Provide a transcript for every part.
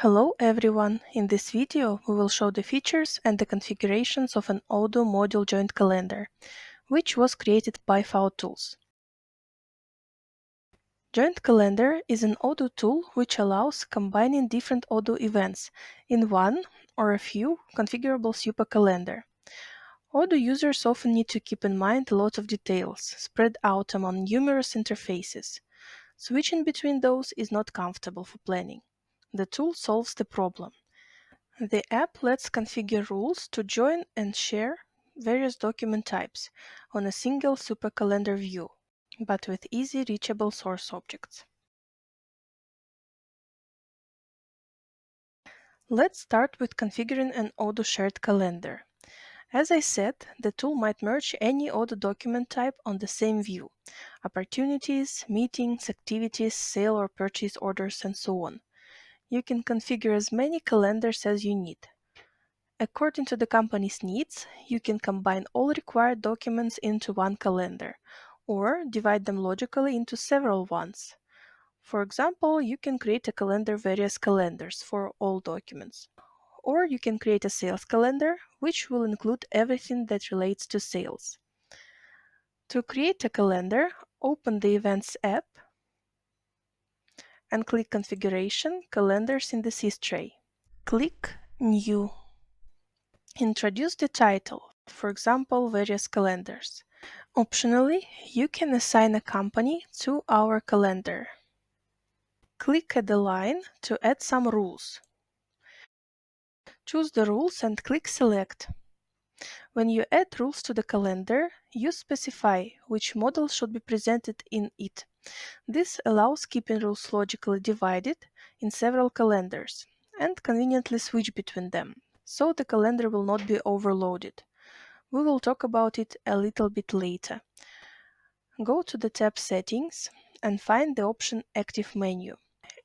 Hello everyone! In this video we will show the features and the configurations of an Odoo module joint calendar, which was created by faOtools. Joint calendar is an Odoo tool which allows combining different Odoo events in one or a few configurable super calendar. Odoo users often need to keep in mind a lot of details spread out among numerous interfaces. Switching between those is not comfortable for planning. The tool solves the problem. The app lets configure rules to join and share various document types on a single supercalendar view, but with easy reachable source objects. Let's start with configuring an Odoo shared calendar. As I said, the tool might merge any Odoo document type on the same view: opportunities, meetings, activities, sale or purchase orders, and so on. You can configure as many calendars as you need. According to the company's needs, you can combine all required documents into one calendar, or divide them logically into several ones. For example, you can create a calendar various calendars for all documents. Or you can create a sales calendar, which will include everything that relates to sales. To create a calendar, open the Events app and click Configuration, Calendars in the Sys tray. Click New. Introduce the title, for example, various calendars. Optionally, you can assign a company to our calendar. Click Add a line to add some rules. Choose the rules and click Select. When you add rules to the calendar, you specify which model should be presented in it. This allows keeping rules logically divided in several calendars and conveniently switch between them, so the calendar will not be overloaded. We will talk about it a little bit later. Go to the tab Settings and find the option Active Menu.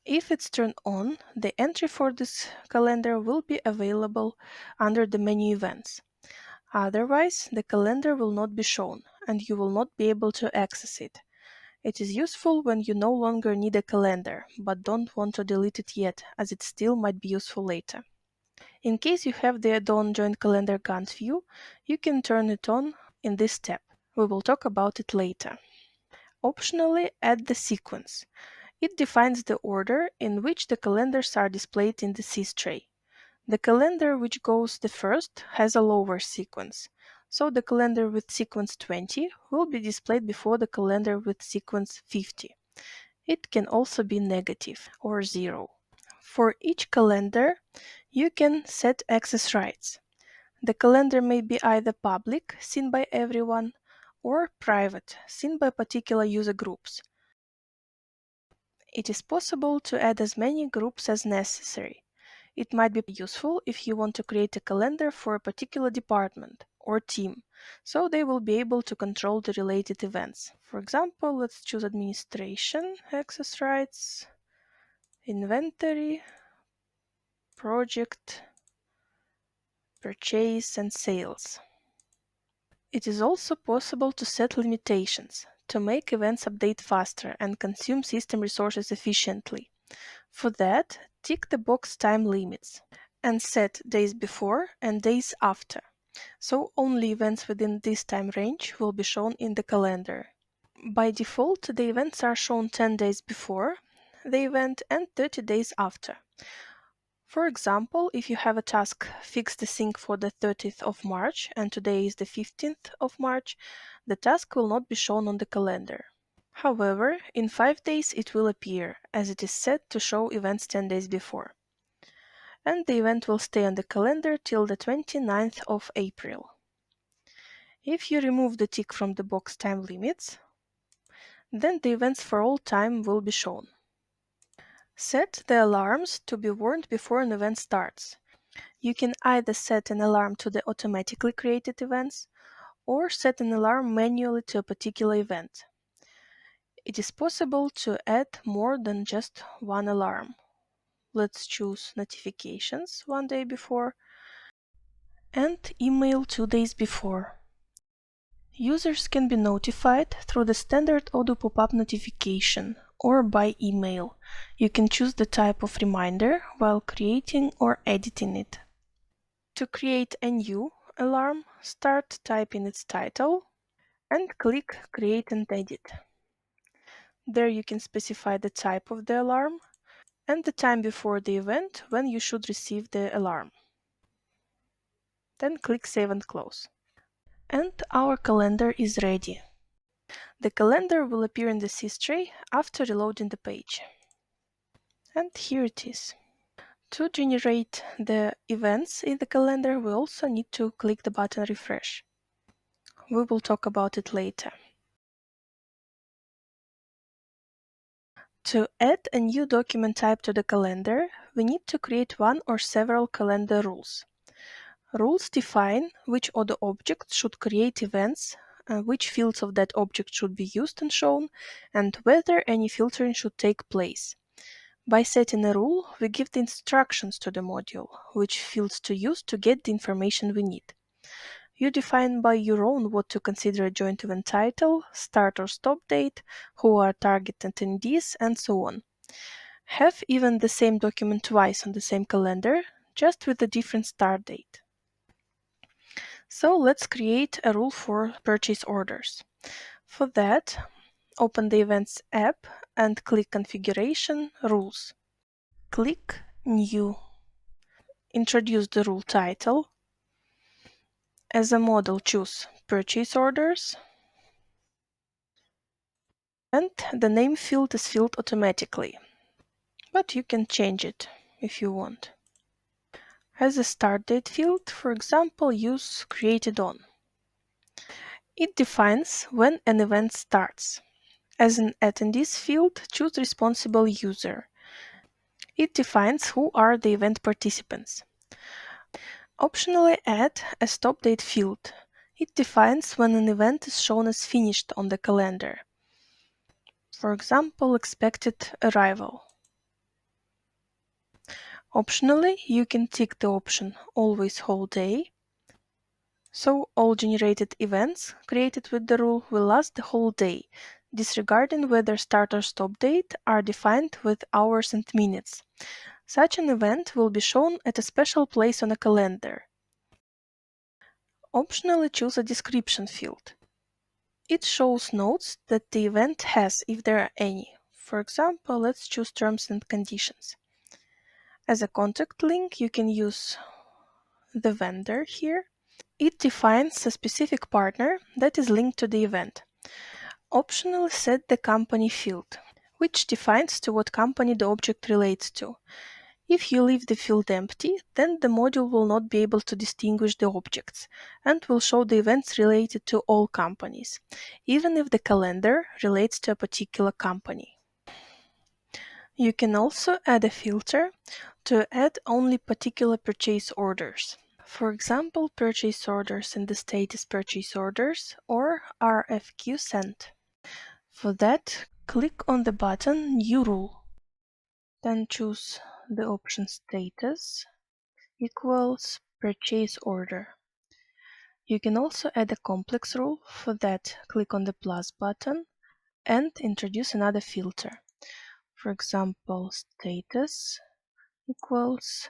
If it's turned on, the entry for this calendar will be available under the menu Events. Otherwise, the calendar will not be shown and you will not be able to access it. It is useful when you no longer need a calendar, but don't want to delete it yet, as it still might be useful later. In case you have the add-on Joint Calendar Gantt view, you can turn it on in this tab. We will talk about it later. Optionally, add the sequence. It defines the order in which the calendars are displayed in the Sys tray. The calendar which goes the first has a lower sequence, so the calendar with sequence 20 will be displayed before the calendar with sequence 50. It can also be negative or 0. For each calendar, you can set access rights. The calendar may be either public, seen by everyone, or private, seen by particular user groups. It is possible to add as many groups as necessary. It might be useful if you want to create a calendar for a particular department or team, so they will be able to control the related events. For example, let's choose administration, access rights, inventory, project, purchase, and sales. It is also possible to set limitations to make events update faster and consume system resources efficiently. For that, tick the box Time Limits and set days before and days after, so only events within this time range will be shown in the calendar. By default, the events are shown 10 days before the event and 30 days after. For example, if you have a task Fix the Sink for the 30th of March and today is the 15th of March, the task will not be shown on the calendar. However, in 5 days it will appear, as it is set to show events 10 days before. And the event will stay on the calendar till the 29th of April. If you remove the tick from the box Time Limits, then the events for all time will be shown. Set the alarms to be warned before an event starts. You can either set an alarm to the automatically created events or set an alarm manually to a particular event. It is possible to add more than just one alarm. Let's choose notifications 1 day before and email 2 days before. Users can be notified through the standard Odoo pop-up notification or by email. You can choose the type of reminder while creating or editing it. To create a new alarm, start typing its title and click Create and Edit. There you can specify the type of the alarm and the time before the event when you should receive the alarm. Then click Save and Close. And our calendar is ready. The calendar will appear in the history after reloading the page. And here it is. To generate the events in the calendar, we also need to click the button Refresh. We will talk about it later. To add a new document type to the calendar, we need to create one or several calendar rules. Rules define which Odoo object should create events, which fields of that object should be used and shown, and whether any filtering should take place. By setting a rule, we give the instructions to the module, which fields to use to get the information we need. You define by your own what to consider a joint event title, start or stop date, who are target attendees, and so on. Have even the same document twice on the same calendar, just with a different start date. So let's create a rule for purchase orders. For that, open the Events app and click Configuration, Rules. Click New. Introduce the rule title. As a model, choose Purchase Orders. And the name field is filled automatically, but you can change it if you want. As a start date field, for example, use Created On. It defines when an event starts. As an attendees field, choose responsible user. It defines who are the event participants. Optionally add a stop date field. It defines when an event is shown as finished on the calendar. For example, expected arrival. Optionally, you can tick the option Always Whole Day. So all generated events created with the rule will last the whole day, disregarding whether start or stop date are defined with hours and minutes. Such an event will be shown at a special place on a calendar. Optionally choose a description field. It shows notes that the event has, if there are any. For example, let's choose terms and conditions. As a contact link, you can use the vendor here. It defines a specific partner that is linked to the event. Optionally set the company field, which defines to what company the object relates to. If you leave the field empty, then the module will not be able to distinguish the objects and will show the events related to all companies, even if the calendar relates to a particular company. You can also add a filter to add only particular purchase orders. For example, purchase orders in the status purchase orders or RFQ sent. For that, click on the button New Rule. Then choose the option Status equals Purchase Order. You can also add a complex rule. For that, click on the plus button and introduce another filter. For example, Status equals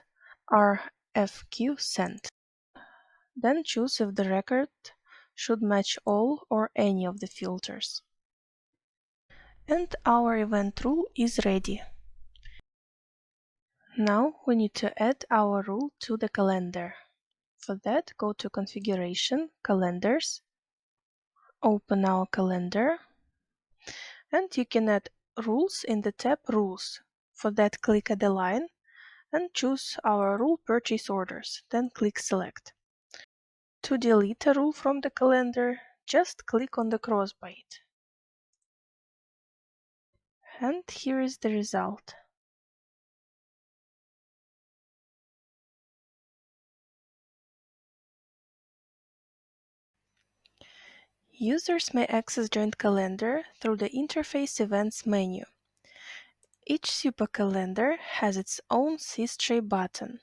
RFQ sent. Then choose if the record should match all or any of the filters. And our event rule is ready. Now we need to add our rule to the calendar. For that, go to Configuration, Calendars, open our calendar, and you can add rules in the tab Rules. For that, click Add a line and choose our rule Purchase Orders, then click Select. To delete a rule from the calendar, just click on the cross by it. And here is the result. Users may access Joint Calendar through the Interface Events menu. Each super calendar has its own history button.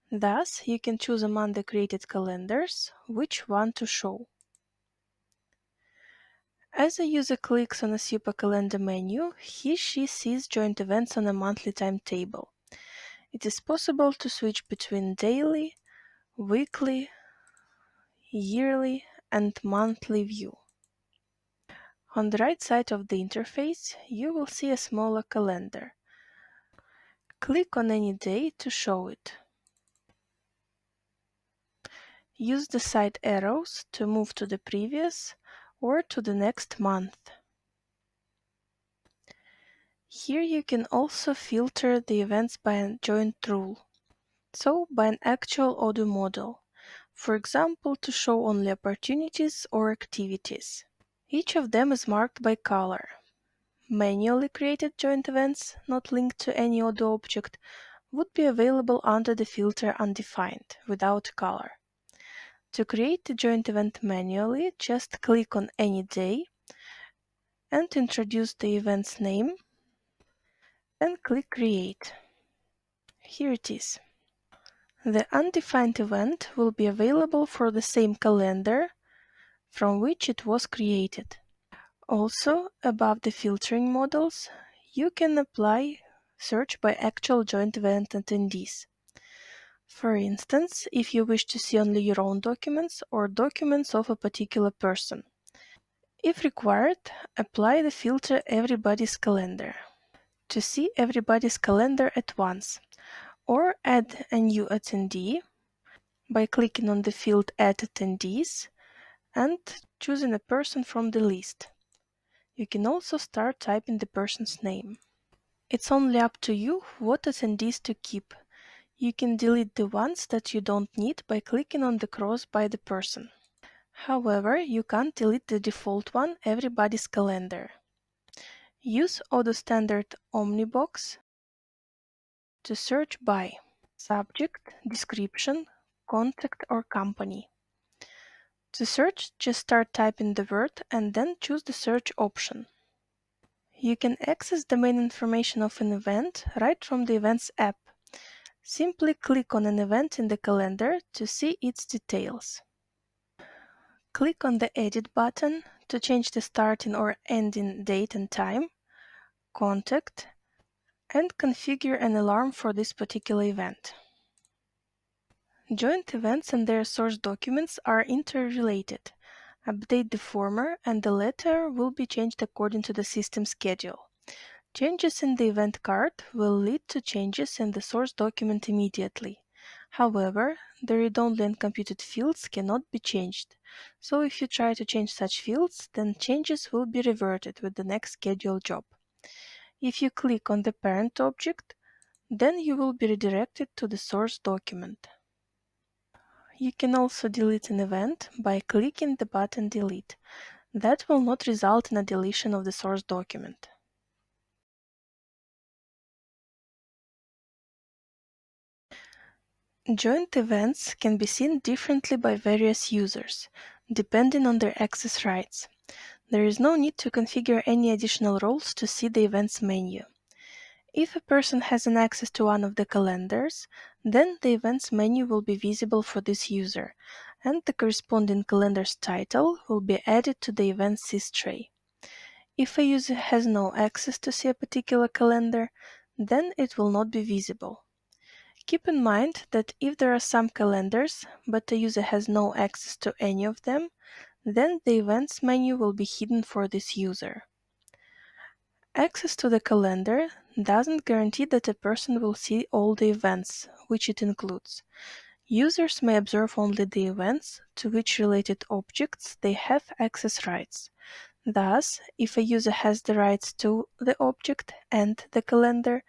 Thus, you can choose among the created calendars which one to show. As a user clicks on a super calendar menu, he/she sees joint events on a monthly timetable. It is possible to switch between daily, weekly, yearly, and monthly view. On the right side of the interface, you will see a smaller calendar. Click on any day to show it. Use the side arrows to move to the previous or to the next month. Here you can also filter the events by a joint rule, so by an actual Odoo model, for example to show only opportunities or activities. Each of them is marked by color. Manually created joint events, not linked to any Odoo object, would be available under the filter Undefined, without color. To create the joint event manually, just click on any day and introduce the event's name, then click Create. Here it is. The undefined event will be available for the same calendar from which it was created. Also, above the filtering models, you can apply search by actual joint event attendees. For instance, if you wish to see only your own documents or documents of a particular person. If required, apply the filter Everybody's Calendar to see everybody's calendar at once, or add a new attendee by clicking on the field Add Attendees and choosing a person from the list. You can also start typing the person's name. It's only up to you what attendees to keep. You can delete the ones that you don't need by clicking on the cross by the person. However, you can't delete the default one, Everybody's Calendar. Use Odoo Standard Omnibox to search by subject, description, contact, or company. To search, just start typing the word and then choose the search option. You can access the main information of an event right from the Events app. Simply click on an event in the calendar to see its details. Click on the Edit button to change the starting or ending date and time, contact, and configure an alarm for this particular event. Joint events and their source documents are interrelated. Update the former and the latter will be changed according to the system schedule. Changes in the event card will lead to changes in the source document immediately. However, the read-only and computed fields cannot be changed, so if you try to change such fields, then changes will be reverted with the next scheduled job. If you click on the parent object, then you will be redirected to the source document. You can also delete an event by clicking the button Delete. That will not result in a deletion of the source document. Joint events can be seen differently by various users, depending on their access rights. There is no need to configure any additional roles to see the events menu. If a person has an access to one of the calendars, then the events menu will be visible for this user, and the corresponding calendar's title will be added to the events tray. If a user has no access to see a particular calendar, then it will not be visible. Keep in mind that if there are some calendars, but the user has no access to any of them, then the events menu will be hidden for this user. Access to the calendar doesn't guarantee that a person will see all the events, which it includes. Users may observe only the events to which related objects they have access rights. Thus, if a user has the rights to the object and the calendar,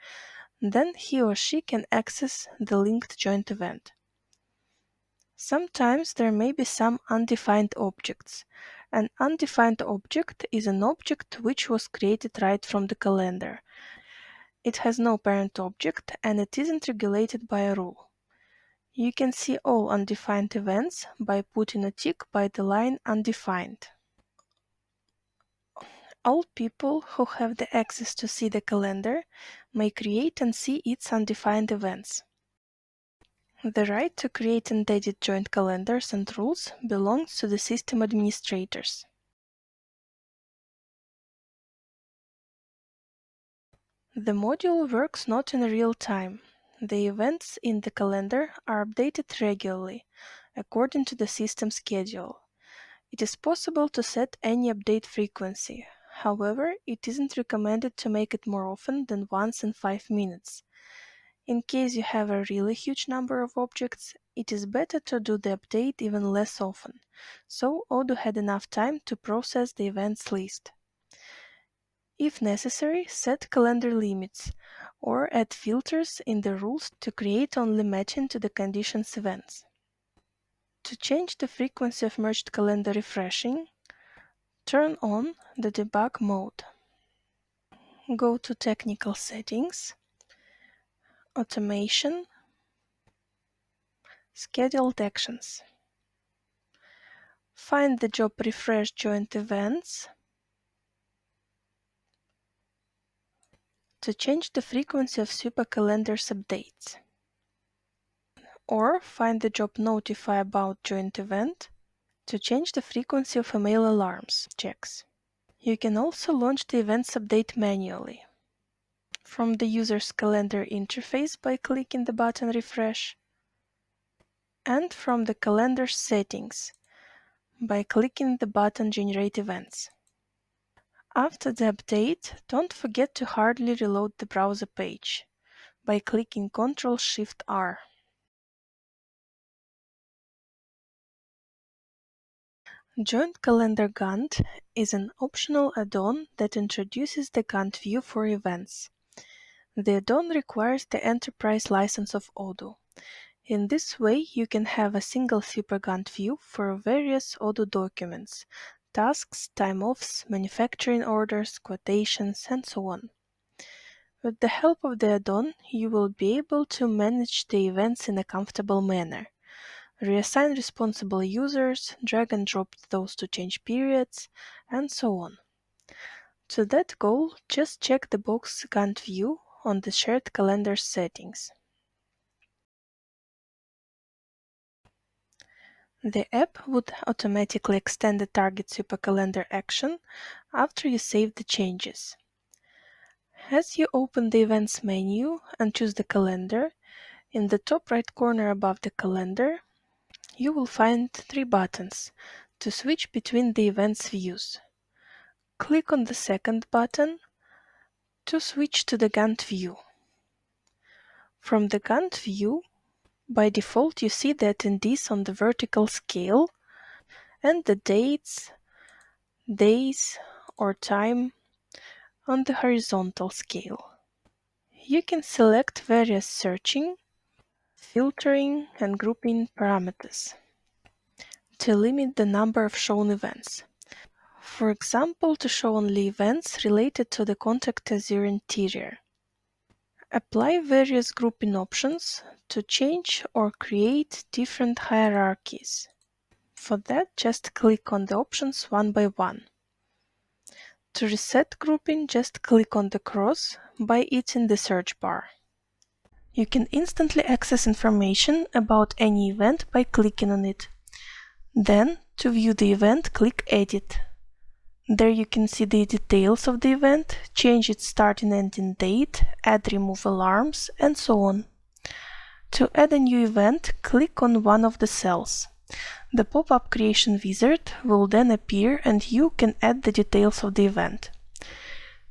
then he or she can access the linked joint event. Sometimes there may be some undefined objects. An undefined object is an object which was created right from the calendar. It has no parent object and it isn't regulated by a rule. You can see all undefined events by putting a tick by the line Undefined. All people who have the access to see the calendar may create and see its undefined events. The right to create and edit joint calendars and rules belongs to the system administrators. The module works not in real time. The events in the calendar are updated regularly, according to the system schedule. It is possible to set any update frequency. However, it isn't recommended to make it more often than once in 5 minutes. In case you have a really huge number of objects, it is better to do the update even less often, so Odoo had enough time to process the events list. If necessary, set calendar limits, or add filters in the rules to create only matching to the conditions events. To change the frequency of merged calendar refreshing, turn on the debug mode. Go to Technical Settings, Automation, Scheduled Actions. Find the job Refresh Joint Events to change the frequency of super calendars updates. Or find the job Notify About Joint Event to change the frequency of email alarms checks. You can also launch the events update manually from the user's calendar interface by clicking the button Refresh, and from the calendar settings by clicking the button Generate Events. After the update, don't forget to hardly reload the browser page by clicking Ctrl-Shift-R. Joint Calendar Gantt is an optional add-on that introduces the Gantt view for events. The add-on requires the enterprise license of Odoo. In this way, you can have a single super Gantt view for various Odoo documents, tasks, time-offs, manufacturing orders, quotations, and so on. With the help of the add-on, you will be able to manage the events in a comfortable manner. Reassign responsible users, drag and drop those to change periods, and so on. To that goal, just check the box Gantt view on the shared calendar settings. The app would automatically extend the target supercalendar action after you save the changes. As you open the Events menu and choose the calendar, in the top right corner above the calendar, you will find 3 buttons to switch between the events views. Click on the second button to switch to the Gantt view. From the Gantt view, by default you see the attendees on the vertical scale and the dates, days, or time on the horizontal scale. You can select various searching, filtering, and grouping parameters to limit the number of shown events. For example, to show only events related to the Contact Azure interior. Apply various grouping options to change or create different hierarchies. For that, just click on the options one by one. To reset grouping, just click on the cross by it in the search bar. You can instantly access information about any event by clicking on it. Then, to view the event, click Edit. There you can see the details of the event, change its start and ending date, add remove alarms, and so on. To add a new event, click on one of the cells. The pop-up creation wizard will then appear and you can add the details of the event.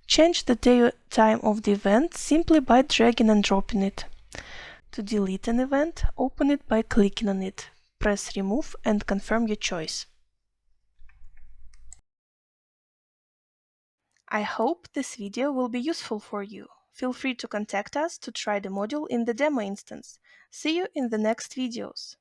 Change the time of the event simply by dragging and dropping it. To delete an event, open it by clicking on it. Press remove and confirm your choice. I hope this video will be useful for you. Feel free to contact us to try the module in the demo instance. See you in the next videos.